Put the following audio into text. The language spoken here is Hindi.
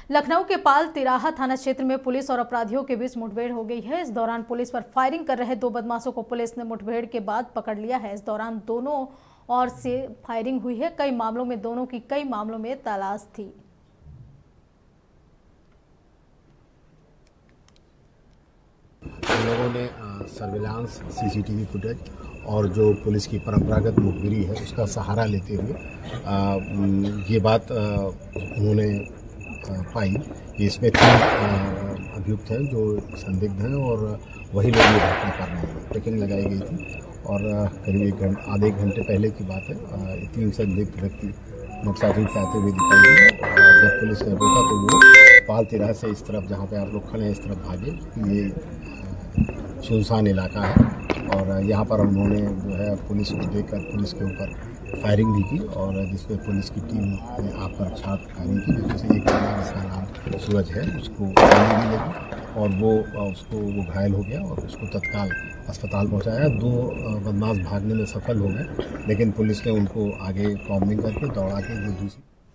लखनऊ के पाल तिराहा थाना क्षेत्र में पुलिस और अपराधियों के बीच मुठभेड़ हो गई है। इस दौरान पुलिस पर फायरिंग कर रहे 2 बदमाशों को पुलिस ने मुठभेड़ के बाद पकड़ लिया है। इस दौरान दोनों ओर से फायरिंग हुई है। कई मामलों में दोनों की कई मामलों में तलाश थी। हम लोगों ने सर्विलांस, सीसीटीवी फुटेज और जो पुलिस की परंपरागत मुखबिरी है उसका सहारा लेते हुए ये बात उन्होंने पाई कि इसमें 3 अभियुक्त हैं जो संदिग्ध हैं और वही लोग ये घटना कर रहे हैं। चेकिंग लगाई गई थी और करीब आधे घंटे पहले की बात है। 3 संदिग्ध व्यक्ति मोटरसाइकिल से आते हुए दिखाई दिए और जब पुलिस ने रोका तो वो पाल तिराहा से इस तरफ, जहाँ पे आप लोग खड़े हैं, इस तरफ भागे। ये सुनसान इलाका है और यहाँ पर उन्होंने जो है पुलिस को देखकर पुलिस के ऊपर फायरिंग भी की और जिसमें पुलिस की टीम ने आप पर छात्र फायरिंग की, जिससे एक बंदा जिसका नाम सूरज है उसको गोली भी लगी और वो घायल हो गया और उसको तत्काल अस्पताल पहुँचाया। 2 बदमाश भागने में सफल हो गए, लेकिन पुलिस ने उनको आगे कॉम्बिंग करके दौड़ा के जो दूसरी